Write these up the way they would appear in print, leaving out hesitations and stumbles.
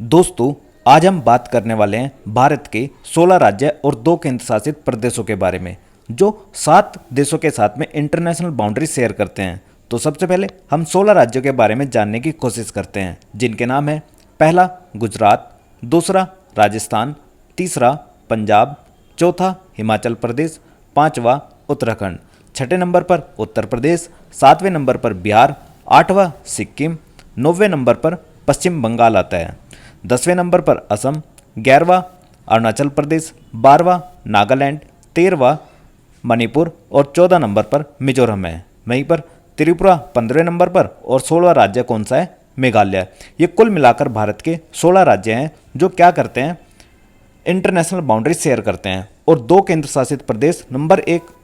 दोस्तों, आज हम बात करने वाले हैं भारत के 16 राज्य और 2 केंद्र शासित प्रदेशों के बारे में जो 7 देशों के साथ में इंटरनेशनल बाउंड्री शेयर करते हैं। तो सबसे पहले हम 16 राज्यों के बारे में जानने की कोशिश करते हैं, जिनके नाम है पहला गुजरात, दूसरा राजस्थान, तीसरा पंजाब, चौथा हिमाचल प्रदेश, पांचवा उत्तराखंड, छठे नंबर पर उत्तर प्रदेश, सातवें नंबर पर बिहार, आठवां सिक्किम, नौवें नंबर पर पश्चिम बंगाल आता है, 10वें नंबर पर असम, 11वां अरुणाचल प्रदेश, 12वां नागालैंड, 13वां मणिपुर और 14 नंबर पर मिजोरम है। वहीं पर त्रिपुरा 15वें नंबर पर और 16वां राज्य कौन सा है? मेघालय। ये कुल मिलाकर भारत के 16 राज्य हैं जो क्या करते हैं? इंटरनेशनल बाउंड्री शेयर करते हैं। और 2 केंद्र शासित प्रदेश, नंबर 1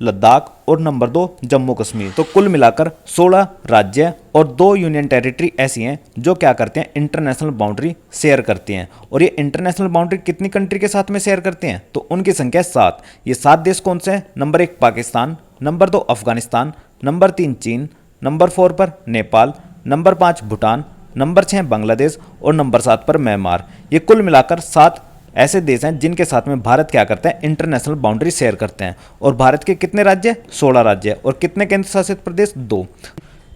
लद्दाख और नंबर 2 जम्मू कश्मीर। तो कुल मिलाकर 16 राज्य और 2 यूनियन टेरिटरी ऐसी हैं जो क्या करते हैं? इंटरनेशनल बाउंड्री शेयर करती हैं। और ये इंटरनेशनल बाउंड्री कितनी कंट्री के साथ में शेयर करते हैं? तो उनकी संख्या 7। ये 7 देश कौन से हैं? Number 1 Pakistan, number 2 Afghanistan, number 3 चीन, नंबर 4 पर नेपाल, नंबर 5 भूटान, नंबर 6 बांग्लादेश और नंबर 7 पर म्यांमार। ये कुल मिलाकर 7 ऐसे देश हैं जिनके साथ में भारत क्या करता है? इंटरनेशनल बाउंड्री शेयर करते हैं। और भारत के कितने राज्य? 16 राज्य। और कितने केंद्र शासित प्रदेश? 2।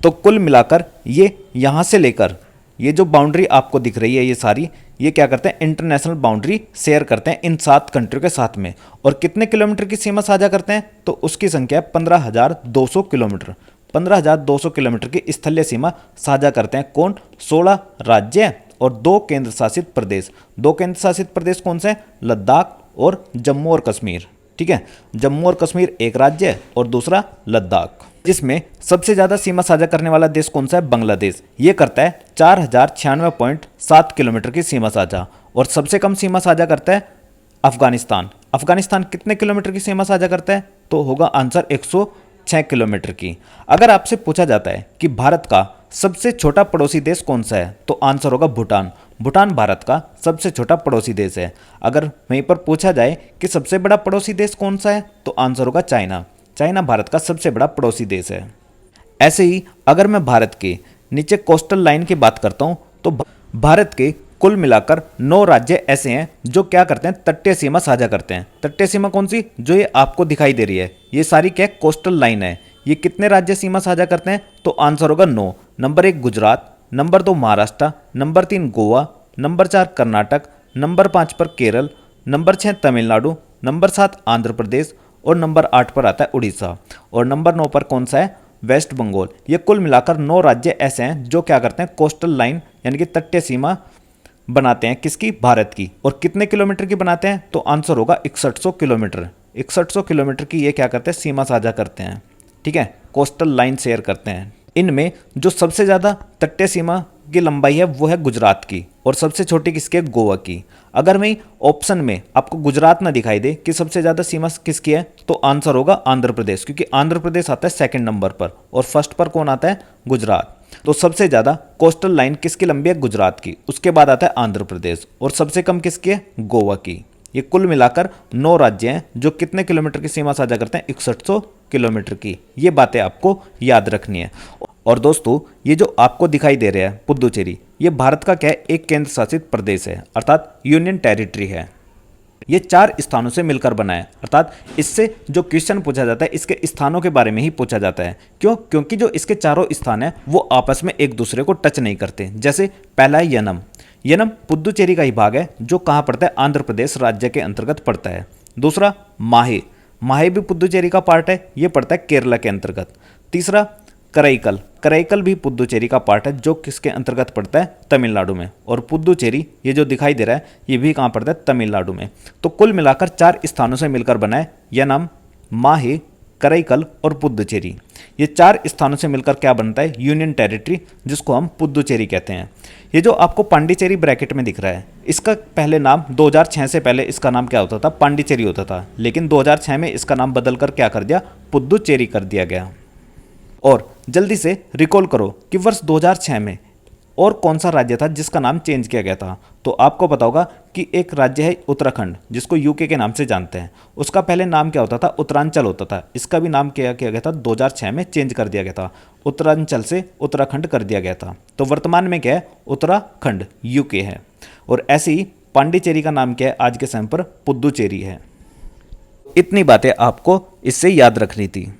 तो कुल मिलाकर ये यहाँ से लेकर ये जो बाउंड्री आपको दिख रही है ये सारी, ये क्या करते हैं? इंटरनेशनल बाउंड्री शेयर करते हैं इन 7 कंट्रियों के साथ में। और कितने किलोमीटर की सीमा साझा करते हैं? तो उसकी संख्या है 15,200 किलोमीटर। 15,200 किलोमीटर की स्थलीय सीमा साझा करते हैं कौन? 16 राज्य और 2 केंद्र शासित प्रदेश। 2 केंद्र शासित प्रदेश कौन से हैं? लद्दाख और जम्मू और कश्मीर। ठीक है, जम्मू और कश्मीर एक राज्य है और दूसरा लद्दाख। जिसमें सबसे ज़्यादा सीमा साझा करने वाला देश कौन सा है? बांग्लादेश। ये करता है 4,096.7 किलोमीटर की सीमा साझा। और सबसे कम सीमा साझा करता है अफगानिस्तान। अफगानिस्तान कितने किलोमीटर की सीमा साझा करता है? तो होगा आंसर 106 किलोमीटर की। अगर आपसे पूछा जाता है कि भारत का सबसे छोटा पड़ोसी देश कौन सा है? तो आंसर होगा भूटान। भूटान भारत का सबसे छोटा पड़ोसी देश है। अगर वहीं पर पूछा जाए कि सबसे बड़ा पड़ोसी देश कौन सा है? तो आंसर होगा चाइना। चाइना भारत का सबसे बड़ा पड़ोसी देश है। ऐसे ही अगर मैं भारत के नीचे कोस्टल लाइन की बात करता हूं तो भारत के कुल मिलाकर 9 राज्य ऐसे हैं जो क्या करते हैं? तटीय सीमा साझा करते हैं। तटीय सीमा कौन सी? जो ये आपको दिखाई दे रही है, ये सारी क्या? कोस्टल लाइन है। ये कितने राज्य सीमा साझा करते हैं? तो आंसर होगा 9। Number 1 Gujarat, number 2 Maharashtra, number 3 Goa, number 4 Karnataka, number 5 पर केरल, नंबर 6 तमिलनाडु, नंबर 7 आंध्र प्रदेश और नंबर 8 पर आता है उड़ीसा। और नंबर 9 पर कौन सा है? वेस्ट बंगाल। ये कुल मिलाकर 9 राज्य ऐसे हैं जो क्या करते हैं? कोस्टल लाइन यानी कि तटीय सीमा बनाते हैं। किसकी? भारत की। और कितने किलोमीटर की बनाते हैं? तो आंसर होगा 6100 किलोमीटर। 6100 किलोमीटर की ये क्या करते हैं? सीमा साझा करते हैं। ठीक है, कोस्टल लाइन शेयर करते हैं। इनमें जो सबसे ज़्यादा तटीय सीमा की लंबाई है वो है गुजरात की और सबसे छोटी किसकी है? गोवा की। अगर मैं ऑप्शन में आपको गुजरात ना दिखाई दे कि सबसे ज़्यादा सीमा किसकी है, तो आंसर होगा आंध्र प्रदेश, क्योंकि आंध्र प्रदेश आता है 2nd नंबर पर और फर्स्ट पर कौन आता है? गुजरात। तो सबसे ज़्यादा कोस्टल लाइन किसकी लंबी है? गुजरात की। उसके बाद आता है आंध्र प्रदेश और सबसे कम किसकी है? गोवा की। ये कुल मिलाकर 9 राज्य हैं जो कितने किलोमीटर की सीमा साझा करते हैं? 6100 किलोमीटर की। ये बातें आपको याद रखनी है। और दोस्तों, ये जो आपको दिखाई दे रहा है पुदुचेरी, ये भारत का क्या है? एक केंद्र शासित प्रदेश है, अर्थात यूनियन टेरिटरी है। ये 4 स्थानों से मिलकर बना है, अर्थात इससे जो क्वेश्चन पूछा जाता है इसके स्थानों के बारे में ही पूछा जाता है। क्यों? क्योंकि जो इसके चारों स्थान हैं वो आपस में एक दूसरे को टच नहीं करते। जैसे पहला है यनम। यनम पुदुचेरी का ही भाग है जो कहाँ पड़ता है? आंध्र प्रदेश राज्य के अंतर्गत पड़ता है। दूसरा माहे। माहे भी पुदुचेरी का पार्ट है, ये पड़ता है केरला के अंतर्गत। तीसरा करईकल। करईकल भी पुदुचेरी का पार्ट है जो किसके अंतर्गत पड़ता है? तमिलनाडु में। और पुदुचेरी ये जो दिखाई दे रहा है ये भी कहाँ पड़ता है? तमिलनाडु में। तो कुल मिलाकर 4 स्थानों से मिलकर बना है यनम, माहे, करईकल और पुदुचेरी। ये 4 स्थानों से मिलकर क्या बनता है? यूनियन टेरिटरी, जिसको हम पुदुचेरी कहते हैं। ये जो आपको पांडिचेरी ब्रैकेट में दिख रहा है, इसका पहले नाम 2006 से पहले इसका नाम क्या होता था? पांडिचेरी होता था। लेकिन 2006 में इसका नाम बदलकर क्या कर दिया? पुदुचेरी कर दिया गया। और जल्दी से रिकॉल करो कि वर्ष 2006 में और कौन सा राज्य था जिसका नाम चेंज किया गया था? तो आपको पता होगा कि एक राज्य है उत्तराखंड, जिसको यूके के नाम से जानते हैं। उसका पहले नाम क्या होता था? उत्तरांचल होता था। इसका भी नाम क्या किया गया था? 2006 में चेंज कर दिया गया था। उत्तरांचल से उत्तराखंड कर दिया गया था। तो वर्तमान में क्या है? उत्तराखंड यूके है। और ऐसे ही पांडिचेरी का नाम क्या है आज के समय पर? पुद्दुचेरी है। इतनी बातें आपको इससे याद रखनी थी।